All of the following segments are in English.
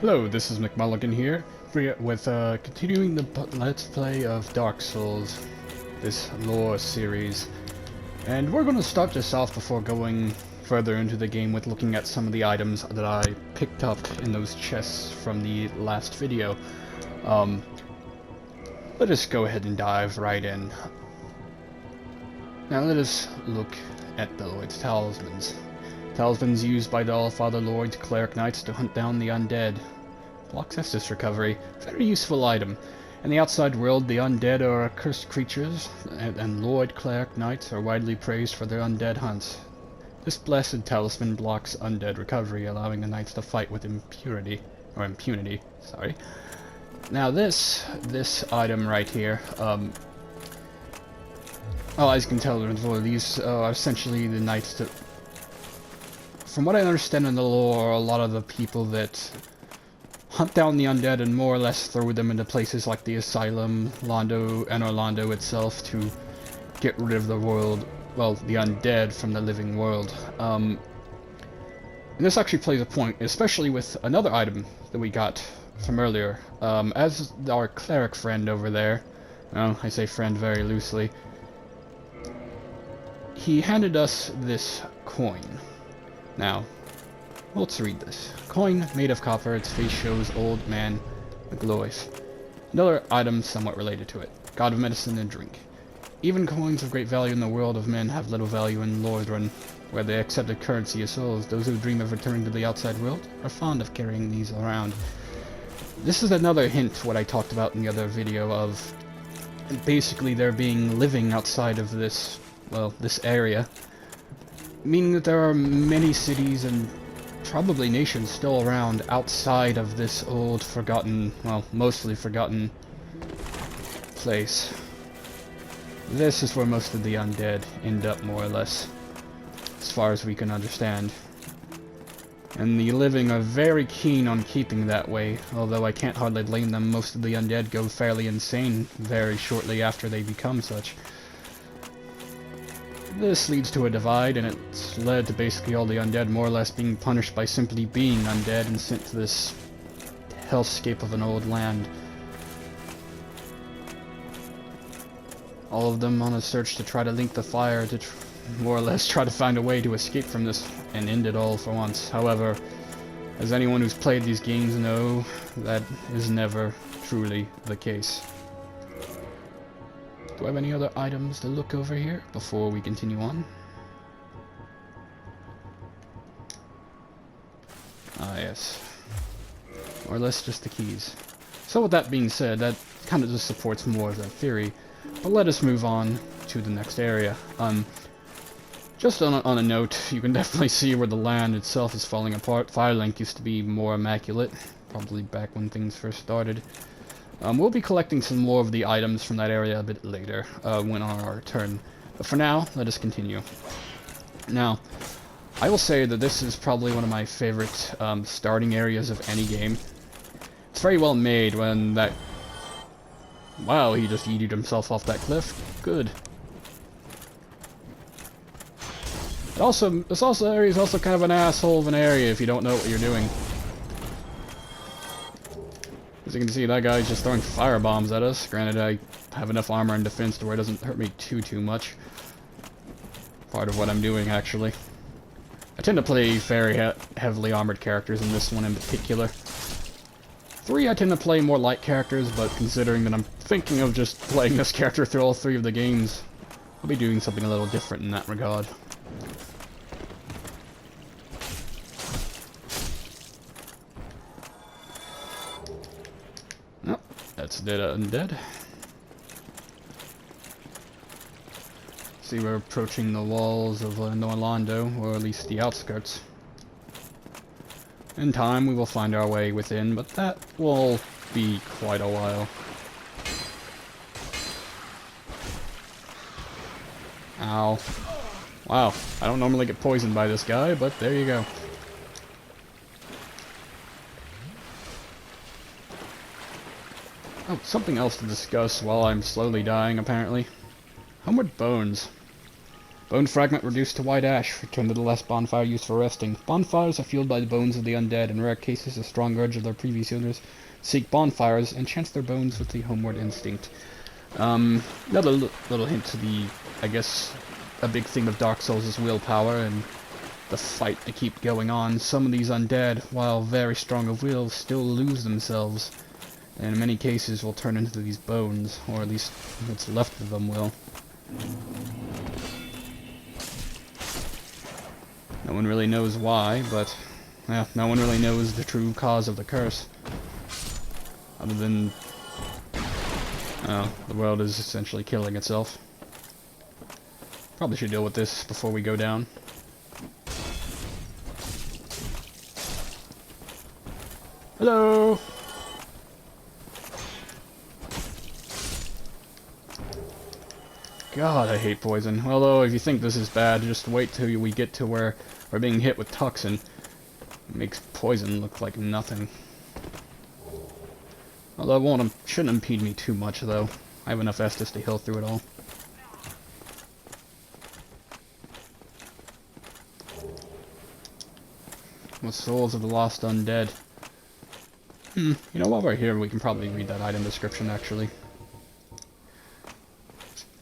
Hello, this is McMulligan here, with continuing the Let's Play of Dark Souls, this lore series. And we're going to start this off before going further into the game with looking at some of the items that I picked up in those chests from the last video. Let us go ahead and dive right in. Now let us look at the Lord's Talismans. Talismans used by the Allfather Lord's Cleric Knights to hunt down the undead. Blocks Estus recovery. Very useful item. In the outside world, the undead are cursed creatures, and Lord Cleric Knights are widely praised for their undead hunts. This blessed talisman blocks undead recovery, allowing the knights to fight with impunity. Sorry. Now this item right here, well, as you can tell, these are essentially the knights that, from what I understand in the lore, a lot of the people that hunt down the undead and more or less throw them into places like the Asylum, Londo, and Orlando itself to get rid of the world, well, the undead from the living world. And this actually plays a point, especially with another item that we got from earlier. As our cleric friend over there, well, I say friend very loosely, he handed us this coin. Now, let's read this. Coin made of copper, its face shows Old Man Magloith. Another item somewhat related to it. God of medicine and drink. Even coins of great value in the world of men have little value in Lordran, where the accepted currency is souls. Those who dream of returning to the outside world are fond of carrying these around. This is another hint to what I talked about in the other video of basically there being living outside of this, well, this area. Meaning that there are many cities and probably nations still around outside of this old, forgotten, well, mostly forgotten place. This is where most of the undead end up, more or less, as far as we can understand. And the living are very keen on keeping that way, although I can't hardly blame them. Most of the undead go fairly insane very shortly after they become such. This leads to a divide, and it's led to basically all the undead more or less being punished by simply being undead and sent to this hellscape of an old land. All of them on a search to try to link the fire, to more or less try to find a way to escape from this and end it all for once. However, as anyone who's played these games know, that is never truly the case. Do I have any other items to look over here before we continue on? Ah, yes. Or less just the keys. So with that being said, that kind of just supports more of that theory. But let us move on to the next area. Just on a note, you can definitely see where the land itself is falling apart. Firelink used to be more immaculate, probably back when things first started. We'll be collecting some more of the items from that area a bit later, when on our turn. But for now, let us continue. Now, I will say that this is probably one of my favorite starting areas of any game. It's very well made when that... Wow, he just yeeted himself off that cliff. Good. This area is also kind of an asshole of an area if you don't know what you're doing. As you can see, that guy's just throwing fire bombs at us. Granted, I have enough armor and defense to where it doesn't hurt me too much. Part of what I'm doing, actually. I tend to play very heavily armored characters in this one in particular. 3, I tend to play more light characters, but considering that I'm thinking of just playing this character through all 3 of the games, I'll be doing something a little different in that regard. Nope, that's dead undead. See, we're approaching the walls of Orlando, or at least the outskirts. In time, we will find our way within, but that will be quite a while. Ow. Wow, I don't normally get poisoned by this guy, but there you go. Oh, something else to discuss while I'm slowly dying, apparently. Homeward Bones. Bone fragment reduced to white ash. Return to the last bonfire used for resting. Bonfires are fueled by the bones of the undead. In rare cases, a strong urge of their previous owners seek bonfires and chance their bones with the homeward instinct. Another little hint to the, I guess, a big theme of Dark Souls is willpower and the fight to keep going on. Some of these undead, while very strong of will, still lose themselves, and in many cases will turn into these bones, or at least what's left of them will. No one really knows why, but yeah, no one really knows the true cause of the curse. Other than, the world is essentially killing itself. Probably should deal with this before we go down. Hello! God, I hate poison. Although, if you think this is bad, just wait till we get to where we're being hit with toxin. It makes poison look like nothing. Although it shouldn't impede me too much, though. I have enough Estus to heal through it all. With Souls of the Lost Undead. You know, while we're here, we can probably read that item description, actually.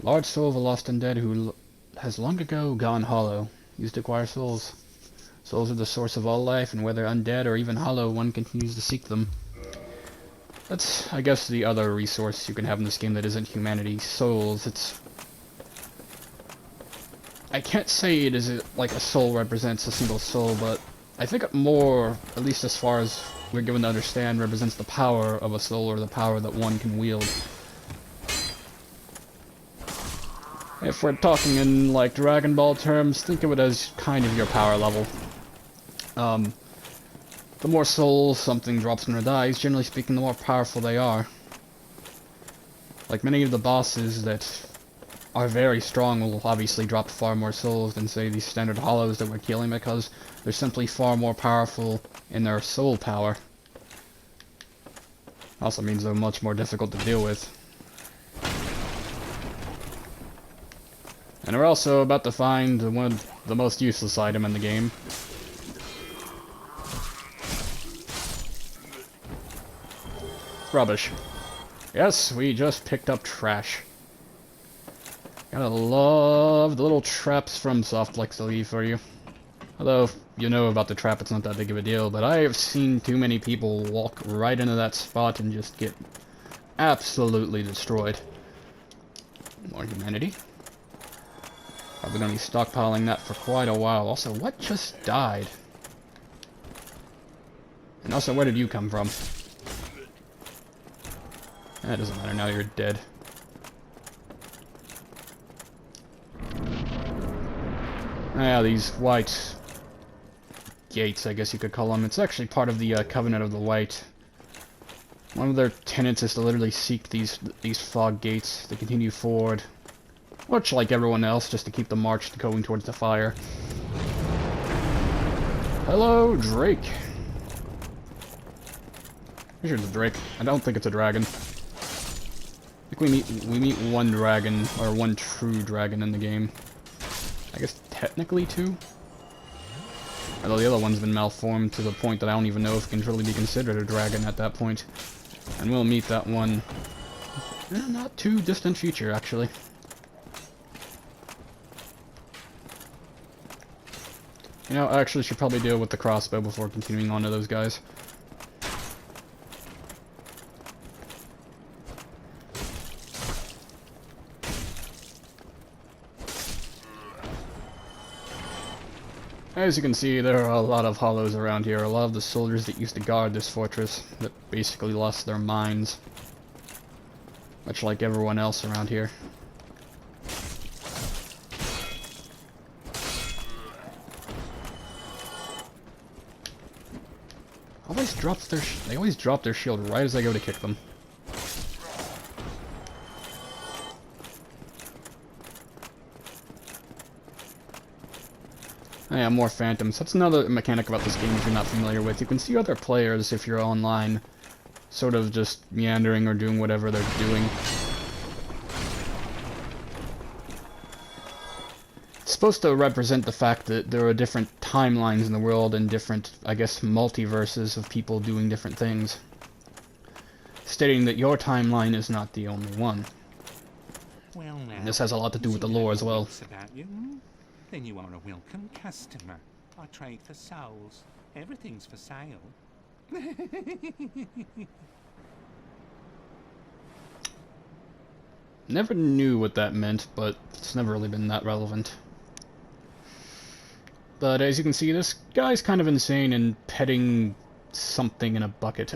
Large soul of a lost undead who has long ago gone hollow. Used to acquire souls. Souls are the source of all life, and whether undead or even hollow, one continues to seek them. That's, I guess, the other resource you can have in this game that isn't humanity. Souls, it's... I can't say it is like a soul represents a single soul, but I think it more, at least as far as we're given to understand, represents the power of a soul, or the power that one can wield. If we're talking in, like, Dragon Ball terms, think of it as kind of your power level. The more souls something drops in or dies, generally speaking, the more powerful they are. Like, many of the bosses that are very strong will obviously drop far more souls than, say, these standard hollows that we're killing, because they're simply far more powerful in their soul power. Also means they're much more difficult to deal with. And we're also about to find one of the most useless item in the game. Rubbish. Yes, we just picked up trash. Gotta love the little traps from Softflex to leave for you. Although, if you know about the trap, it's not that big of a deal, but I have seen too many people walk right into that spot and just get absolutely destroyed. More humanity. Probably gonna be stockpiling that for quite a while. Also, what just died? And also, where did you come from? That doesn't matter, now you're dead. Ah, these white gates, I guess you could call them. It's actually part of the Covenant of the White. One of their tenets is to literally seek these fog gates to continue forward. Much like everyone else, just to keep the march going towards the fire. Hello, Drake. I'm sure it's a Drake. I don't think it's a dragon. I think we meet one dragon, or one true dragon in the game. I guess technically two? Although the other one's been malformed to the point that I don't even know if it can truly be considered a dragon at that point. And we'll meet that one in a not too distant future, actually. You know, I actually should probably deal with the crossbow before continuing on to those guys. As you can see, there are a lot of hollows around here. A lot of the soldiers that used to guard this fortress that basically lost their minds. Much like everyone else around here. They always drop their shield right as I go to kick them. Oh yeah, more phantoms. That's another mechanic about this game if you're not familiar with. You can see other players, if you're online, sort of just meandering or doing whatever they're doing. It's supposed to represent the fact that there are different timelines in the world and different, I guess, multiverses of people doing different things. Stating that your timeline is not the only one. Well, now, And this has a lot to do with the lore as well. About you, hmm? Then you are a welcome customer. I trade for souls. Everything's for sale. Never knew what that meant, but it's never really been that relevant. But as you can see, this guy's kind of insane and petting something in a bucket.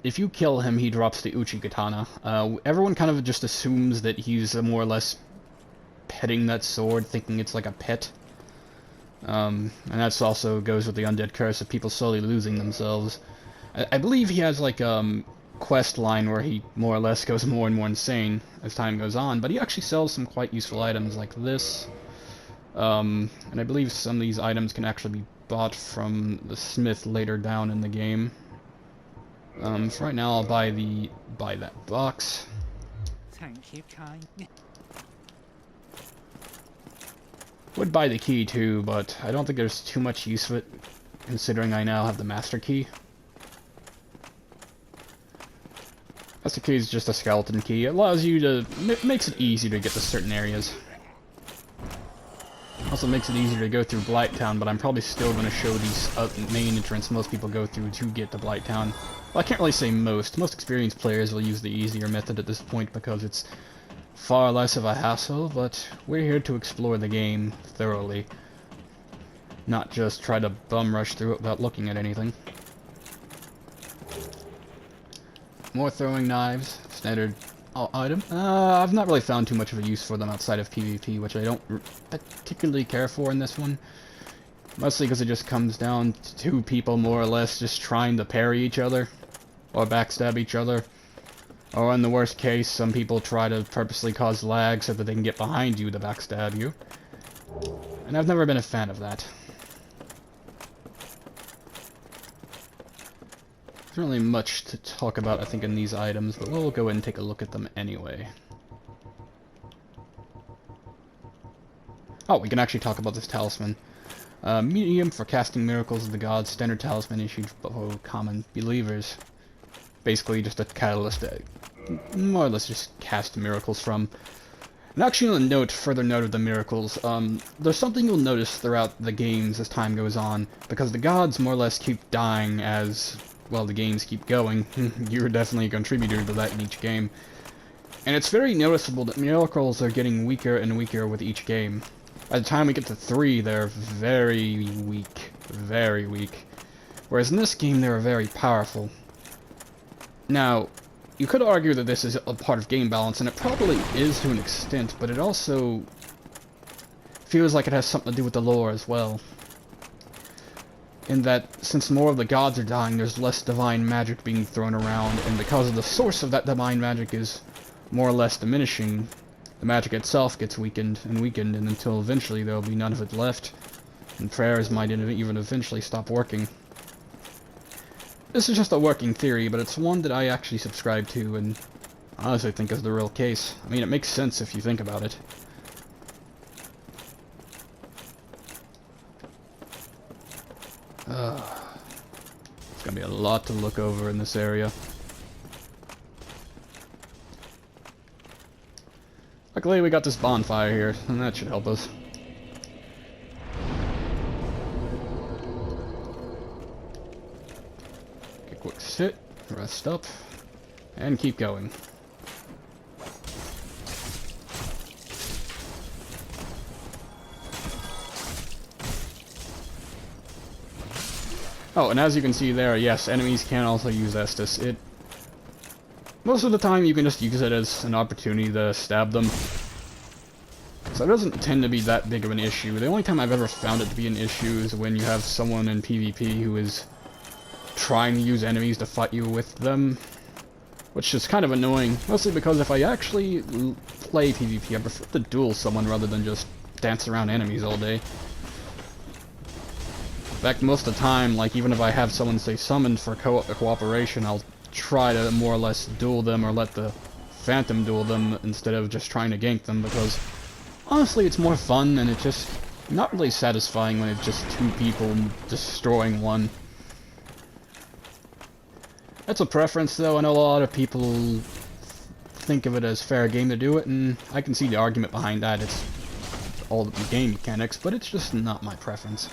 If you kill him, he drops the Uchi Katana. Everyone kind of just assumes that he's more or less petting that sword, thinking it's like a pet. And that also goes with the undead curse of people slowly losing themselves. I believe he has like quest line where he more or less goes more and more insane as time goes on, but he actually sells some quite useful items like this. And I believe some of these items can actually be bought from the smith later down in the game. For right now, I'll buy that box. Thank you, kind. Would buy the key too, but I don't think there's too much use of it, considering I now have the master key. Master key is just a skeleton key. It allows you to... makes it easy to get to certain areas. Also makes it easier to go through Blighttown, but I'm probably still going to show these main entrance most people go through to get to Blighttown. Well, I can't really say most. Most experienced players will use the easier method at this point because it's far less of a hassle, but we're here to explore the game thoroughly. Not just try to bum rush through it without looking at anything. More throwing knives, standard item. I've not really found too much of a use for them outside of PvP, which I don't particularly care for in this one. Mostly because it just comes down to two people more or less just trying to parry each other, or backstab each other. Or in the worst case, some people try to purposely cause lag so that they can get behind you to backstab you. And I've never been a fan of that. There's not really much to talk about, I think, in these items, but we'll go ahead and take a look at them anyway. Oh, we can actually talk about this talisman. Medium for casting miracles of the gods, standard talisman issued for common believers. Basically just a catalyst to more or less just cast miracles from. And actually on a further note of the miracles, there's something you'll notice throughout the games as time goes on, because the gods more or less keep dying as, well, the games keep going. You're definitely a contributor to that in each game. And it's very noticeable that miracles are getting weaker and weaker with each game. By the time we get to 3, they're very weak. Very weak. Whereas in this game, they're very powerful. Now, you could argue that this is a part of game balance, and it probably is to an extent, but it also feels like it has something to do with the lore as well. In that, since more of the gods are dying, there's less divine magic being thrown around, and because of the source of that divine magic is more or less diminishing, the magic itself gets weakened, and until eventually there will be none of it left, and prayers might even eventually stop working. This is just a working theory, but it's one that I actually subscribe to, and honestly think is the real case. I mean, it makes sense if you think about it. It's gonna be a lot to look over in this area. Luckily we got this bonfire here, and that should help us. Okay, quick sit, rest up, and keep going. Oh, and as you can see there, yes, enemies can also use Estus. Most of the time you can just use it as an opportunity to stab them. So it doesn't tend to be that big of an issue. The only time I've ever found it to be an issue is when you have someone in PvP who is trying to use enemies to fight you with them. Which is kind of annoying, mostly because if I actually play PvP, I prefer to duel someone rather than just dance around enemies all day. In fact, most of the time, like, even if I have someone, say, summoned for cooperation, I'll try to more or less duel them or let the phantom duel them instead of just trying to gank them, because honestly, it's more fun, and it's just not really satisfying when it's just two people destroying one. That's a preference, though. I know a lot of people think of it as fair game to do it, and I can see the argument behind that. It's all the game mechanics, but it's just not my preference.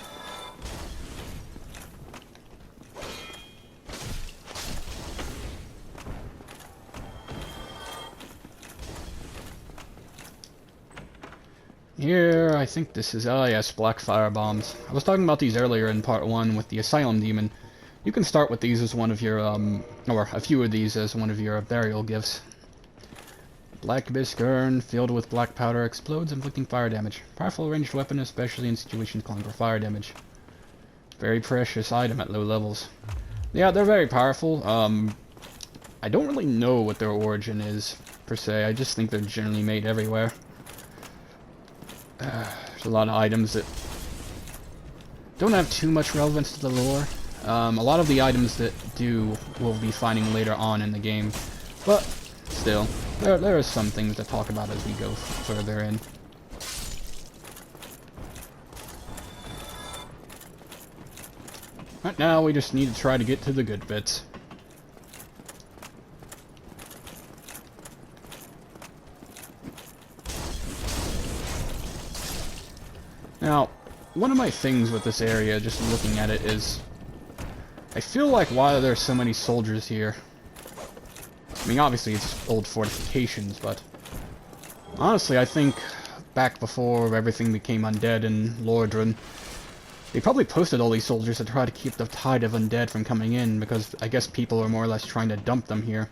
Here, I think this is, oh yes, black fire bombs. I was talking about these earlier in part 1 with the Asylum Demon. You can start with these as one of your, or a few of these as one of your burial gifts. Black bisque urn, filled with black powder, explodes, inflicting fire damage. Powerful ranged weapon, especially in situations calling for fire damage. Very precious item at low levels. Yeah, they're very powerful. I don't really know what their origin is, per se. I just think they're generally made everywhere. There's a lot of items that don't have too much relevance to the lore. A lot of the items that do we'll be finding later on in the game, but still, there are some things to talk about as we go further in. Right now, we just need to try to get to the good bits. Now, one of my things with this area, just looking at it, is I feel like why there are so many soldiers here. I mean, obviously it's old fortifications, but honestly, I think back before everything became undead in Lordran, they probably posted all these soldiers to try to keep the tide of undead from coming in, because I guess people are more or less trying to dump them here.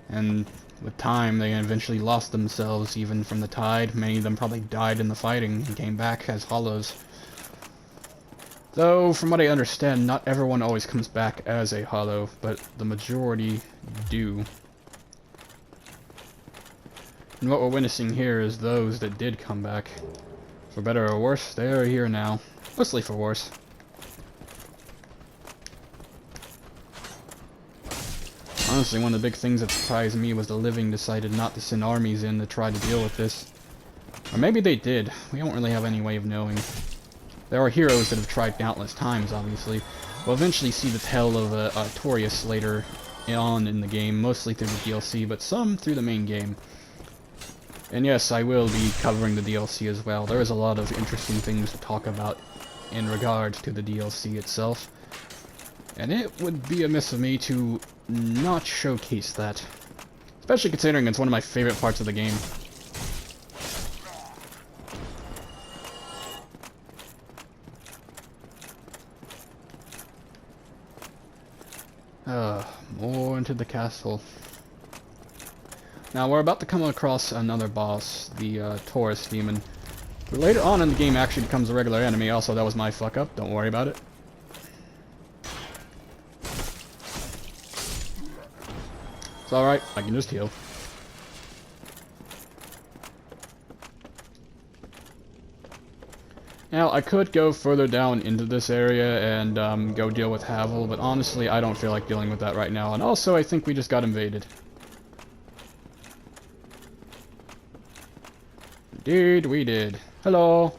And with time, they eventually lost themselves even from the tide. Many of them probably died in the fighting and came back as hollows. Though, from what I understand, not everyone always comes back as a hollow, but the majority do. And what we're witnessing here is those that did come back. For better or worse, they are here now. Mostly for worse. Honestly, one of the big things that surprised me was the living decided not to send armies in to try to deal with this. Or maybe they did. We don't really have any way of knowing. There are heroes that have tried countless times, obviously. We'll eventually see the tale of Artorias later on in the game, mostly through the DLC, but some through the main game. And yes, I will be covering the DLC as well. There is a lot of interesting things to talk about in regards to the DLC itself. And it would be amiss of me to not showcase that. Especially considering it's one of my favorite parts of the game. More into the castle. Now we're about to come across another boss, the Taurus demon. Later on in the game actually becomes a regular enemy. Also, that was my fuck up. Don't worry about it. It's alright, I can just heal. Now, I could go further down into this area and go deal with Havel, but honestly, I don't feel like dealing with that right now. And also, I think we just got invaded. Indeed, we did. Hello!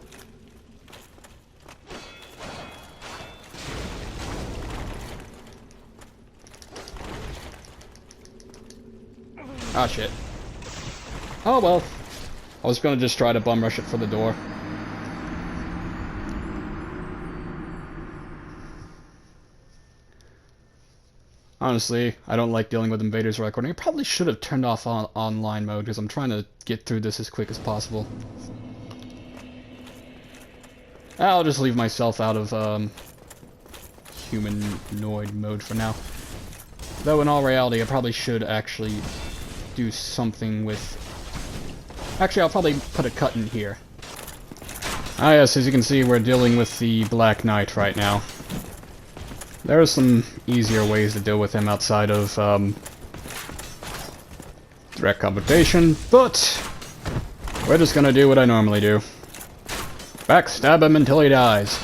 Ah, shit. Oh, well. I was gonna just try to bum rush it for the door. Honestly, I don't like dealing with invaders while recording. I probably should have turned off online mode, because I'm trying to get through this as quick as possible. I'll just leave myself out of humanoid mode for now. Though in all reality, I probably should actually do something with... Actually, I'll probably put a cut in here. Ah yes, as you can see, we're dealing with the Black Knight right now. There are some easier ways to deal with him outside of direct confrontation, but we're just gonna do what I normally do. Backstab him until he dies.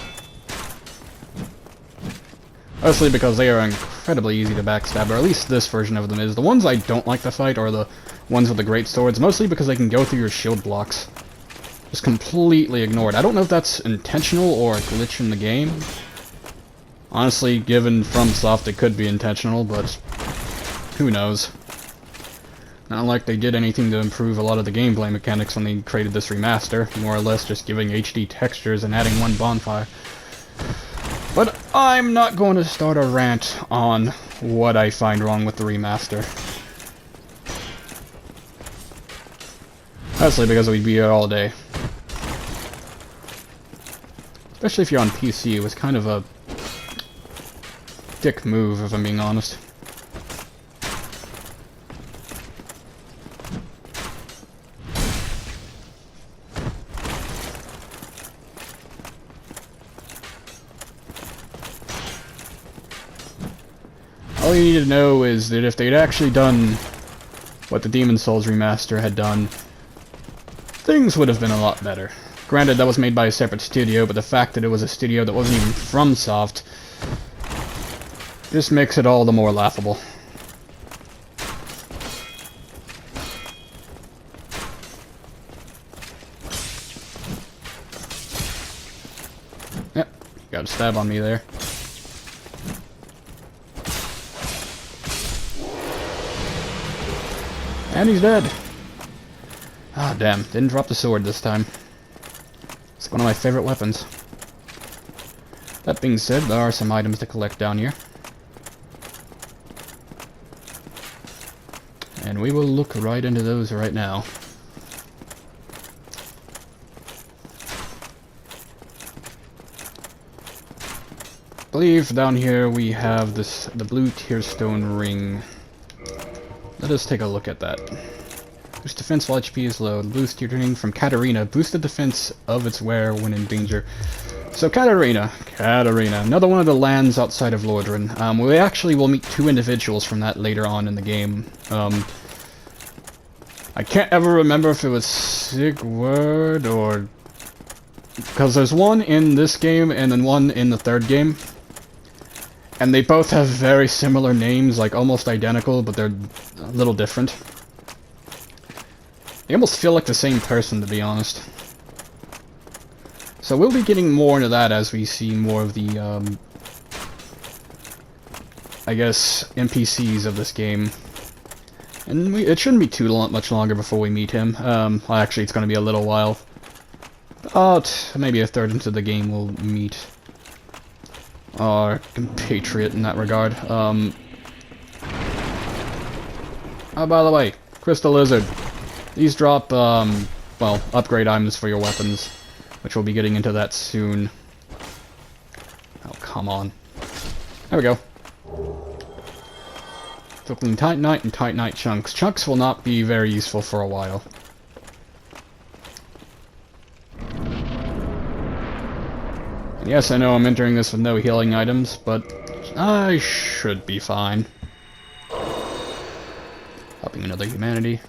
Mostly because they are incredibly easy to backstab, or at least this version of them is. The ones I don't like to fight are the ones with the great swords, mostly because they can go through your shield blocks. Just completely ignored. I don't know if that's intentional or a glitch in the game. Honestly, given FromSoft, it could be intentional, but who knows. Not like they did anything to improve a lot of the gameplay mechanics when they created this remaster. More or less just giving HD textures and adding one bonfire. But I'm not going to start a rant on what I find wrong with the remaster. Mostly because we'd be here all day. Especially if you're on PC, it was kind of a dick move, if I'm being honest. All you need to know is that if they'd actually done what the Demon's Souls remaster had done, things would have been a lot better. Granted, that was made by a separate studio, but the fact that it was a studio that wasn't even FromSoft just makes it all the more laughable. Yep, got a stab on me there. And he's dead. Ah, damn. Didn't drop the sword this time. It's one of my favorite weapons. That being said, there are some items to collect down here. And we will look right into those right now. I believe down here we have the blue tearstone ring. Let us take a look at that. Boost defense while HP is low. Boost ring from Katarina. Boosted defense of its wearer when in danger. So Katarina, another one of the lands outside of Lordran. We actually will meet two individuals from that later on in the game. I can't ever remember if it was Sigurd or... because there's one in this game and then one in the third game. And they both have very similar names, like almost identical, but they're a little different. They almost feel like the same person, to be honest. So we'll be getting more into that as we see more of the, I guess, NPCs of this game. And it shouldn't be too much longer before we meet him. Well, actually, it's going to be a little while. About maybe a third into the game we'll meet our compatriot in that regard. Oh, by the way, Crystal Lizard. These drop, well, upgrade items for your weapons, which we'll be getting into that soon. Oh, come on. There we go. So clean Titanite and Titanite chunks. Chunks will not be very useful for a while. And yes, I know I'm entering this with no healing items, but I should be fine. Helping another humanity.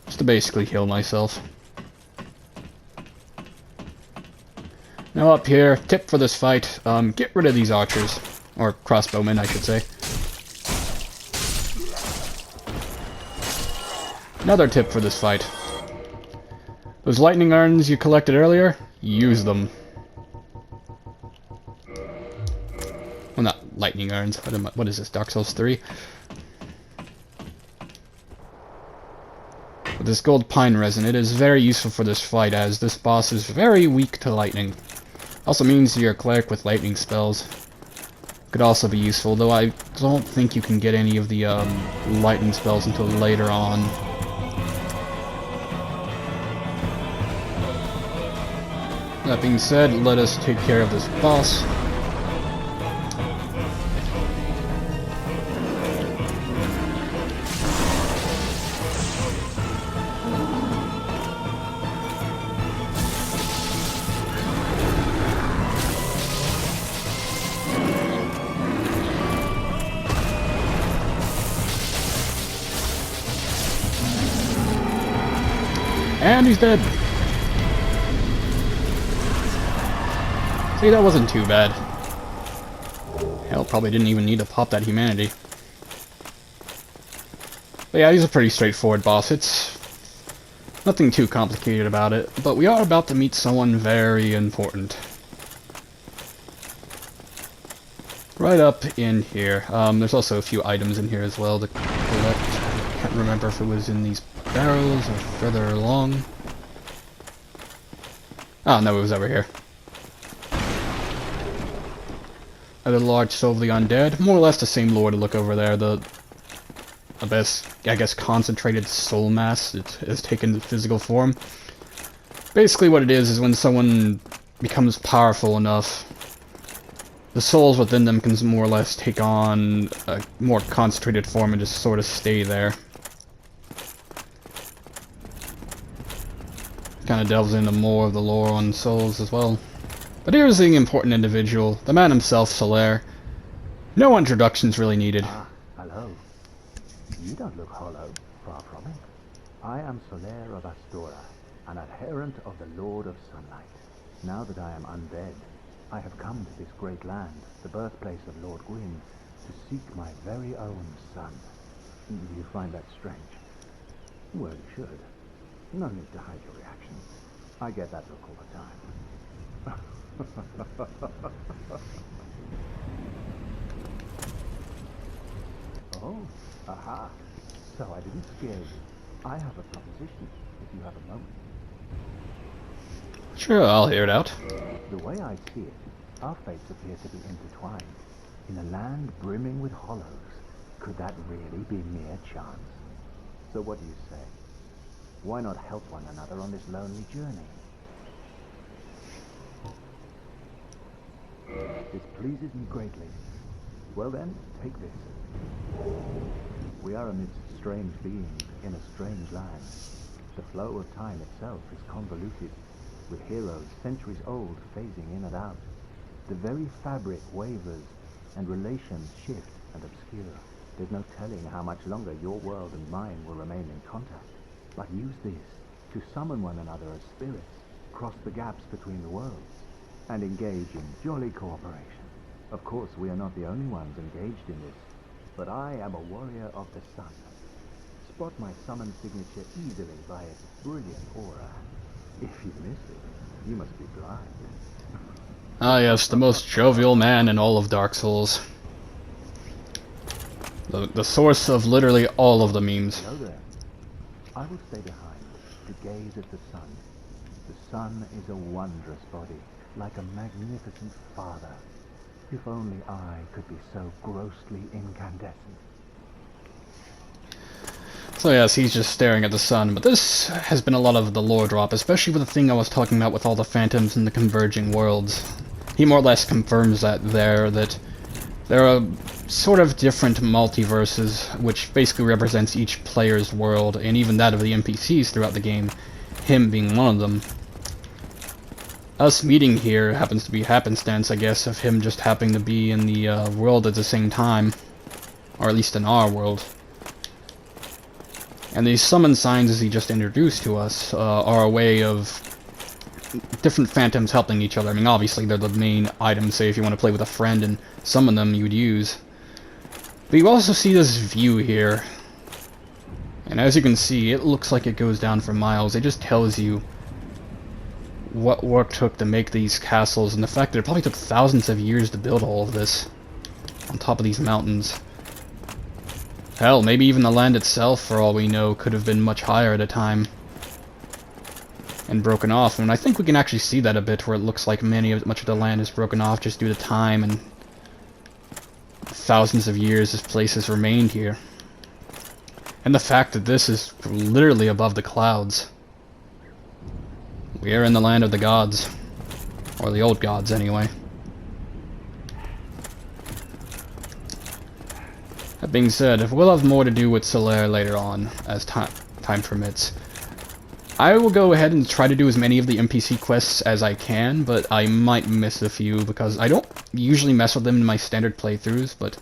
Just to basically heal myself. Now up here, tip for this fight, get rid of these archers. Or crossbowmen, I should say. Another tip for this fight. Those lightning urns you collected earlier, use them. Well, not lightning urns. What is this, Dark Souls 3? With this gold pine resin, it is very useful for this fight, as this boss is very weak to lightning. Also means you're a cleric with lightning spells. Could also be useful, though I don't think you can get any of the lightning spells until later on. That being said, let us take care of this boss. And he's dead. See, that wasn't too bad. Hell, probably didn't even need to pop that humanity. But yeah, he's a pretty straightforward boss. It's Nothing too complicated about it, but we are about to meet someone very important. Right up in here. There's also a few items in here as well to collect. Can't remember if it was in these barrels or further along. Oh, no, it was over here. Another large soul of the undead. More or less the same lore to look over there. The abyss, I guess, concentrated soul mass. It has taken physical form. Basically what it is when someone becomes powerful enough, the souls within them can more or less take on a more concentrated form and just sort of stay there. Kind of delves into more of the lore on souls as well. But here's the important individual, the man himself, Solaire. No introductions really needed. Ah, hello. You don't look hollow, far from it. I am Solaire of Astora, an adherent of the Lord of Sunlight. Now that I am undead, I have come to this great land, the birthplace of Lord Gwyn, to seek my very own son. Do you find that strange? Well, you should. No need to hide your reaction. I get that look all the time. Oh, aha. So I didn't scare you. I have a proposition, if you have a moment. Sure, I'll hear it out. The way I see it, our fates appear to be intertwined. In a land brimming with hollows, could that really be mere chance? So what do you say? Why not help one another on this lonely journey? This pleases me greatly. Well then, take this. We are amidst strange beings in a strange land. The flow of time itself is convoluted, with heroes centuries old phasing in and out. The very fabric wavers, and relations shift and obscure. There's no telling how much longer your world and mine will remain in contact. But use this to summon one another as spirits, cross the gaps between the worlds, and engage in jolly cooperation. Of course, we are not the only ones engaged in this, but I am a warrior of the sun. Spot my summon signature easily by its brilliant aura. If you miss it, you must be blind. Ah yes, the most jovial man in all of Dark Souls. The source of literally all of the memes. Hello there. I will stay behind to gaze at the sun. The sun is a wondrous body, like a magnificent father. If only I could be so grossly incandescent. So yes, he's just staring at the sun, but this has been a lot of the lore drop, especially with the thing I was talking about with all the phantoms and the converging worlds. He more or less confirms that there are sort of different multiverses, which basically represents each player's world, and even that of the NPCs throughout the game, him being one of them. Us meeting here happens to be happenstance, I guess, of him just happening to be in the world at the same time, or at least in our world. And these summon signs, as he just introduced to us, are a way of different phantoms helping each other. I mean, obviously they're the main items, say if you want to play with a friend and summon them, you would use. But you also see this view here. And as you can see, it looks like it goes down for miles. It just tells you what work took to make these castles, and the fact that it probably took thousands of years to build all of this on top of these mountains. Hell, maybe even the land itself, for all we know, could have been much higher at a time and broken off. And I think we can actually see that a bit, where it looks like much of the land is broken off just due to time and thousands of years this place has remained here. And the fact that this is literally above the clouds. We are in the land of the gods. Or the old gods, anyway. That being said, we'll have more to do with Solaire later on, as time permits. I will go ahead and try to do as many of the NPC quests as I can, but I might miss a few, because I don't usually mess with them in my standard playthroughs, but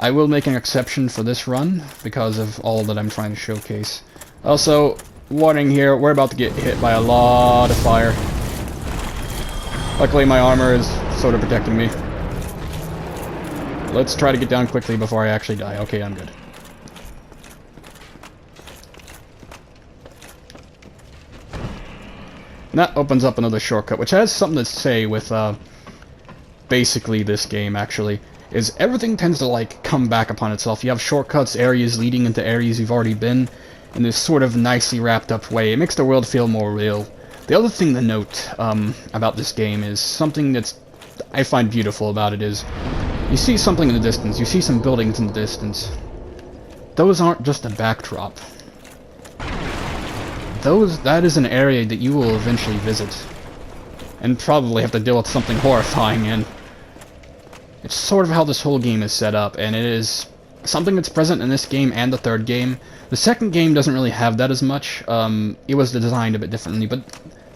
I will make an exception for this run, because of all that I'm trying to showcase. Also, warning here, we're about to get hit by a lot of fire. Luckily my armor is sort of protecting me. Let's try to get down quickly before I actually die. Okay, I'm good. And that opens up another shortcut, which has something to say with, basically this game, actually. Is everything tends to, like, come back upon itself. You have shortcuts, areas leading into areas you've already been, in this sort of nicely wrapped up way. It makes the world feel more real. The other thing to note, about this game is something that's I find beautiful about it is, you see something in the distance, you see some buildings in the distance. Those aren't just a backdrop. That is an area that you will eventually visit. And probably have to deal with something horrifying in. It's sort of how this whole game is set up, and it is something that's present in this game and the third game. The second game doesn't really have that as much. It was designed a bit differently, but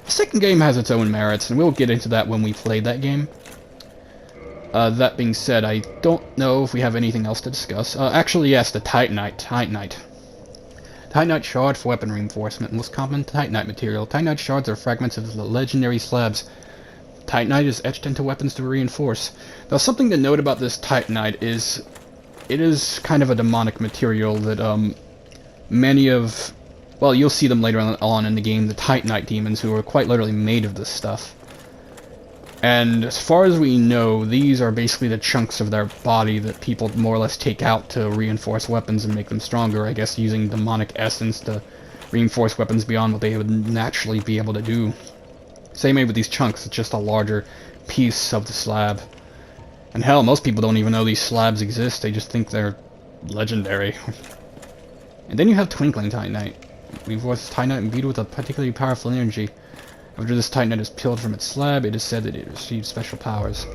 the second game has its own merits, and we'll get into that when we play that game. That being said, I don't know if we have anything else to discuss. Actually, yes, the Titanite. Titanite shard for weapon reinforcement, most common Titanite material. Titanite shards are fragments of the legendary slabs. Titanite is etched into weapons to reinforce. Now, something to note about this Titanite is it is kind of a demonic material that many of, well, you'll see them later on in the game, the Titanite demons, who are quite literally made of this stuff. And as far as we know, these are basically the chunks of their body that people more or less take out to reinforce weapons and make them stronger, I guess using demonic essence to reinforce weapons beyond what they would naturally be able to do. Same way with these chunks, it's just a larger piece of the slab. And hell, most people don't even know these slabs exist, they just think they're legendary. And then you have Twinkling Titanite. Reinforces Titanite imbued with a particularly powerful energy. After this Titanite is peeled from its slab, it is said that it receives special powers.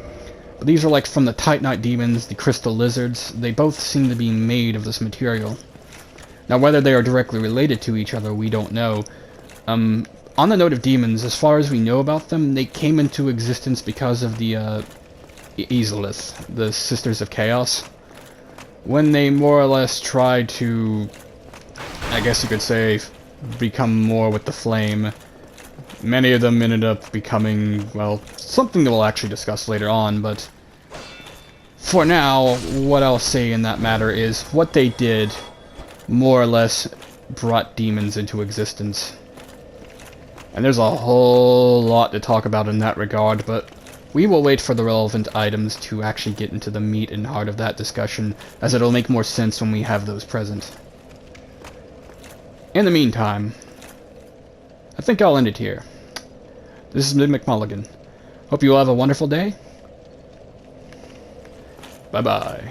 But these are like from the Titanite demons, the crystal lizards. They both seem to be made of this material. Now, whether they are directly related to each other, we don't know. On the note of demons, as far as we know about them, they came into existence because of the Ezelith, the Sisters of Chaos. When they more or less tried to, I guess you could say, become more with the flame, many of them ended up becoming, well, something that we'll actually discuss later on, but for now, what I'll say in that matter is what they did more or less brought demons into existence. And there's a whole lot to talk about in that regard, but we will wait for the relevant items to actually get into the meat and heart of that discussion, as it'll make more sense when we have those present. In the meantime, I think I'll end it here. This is Mid McMulligan. Hope you all have a wonderful day. Bye-bye.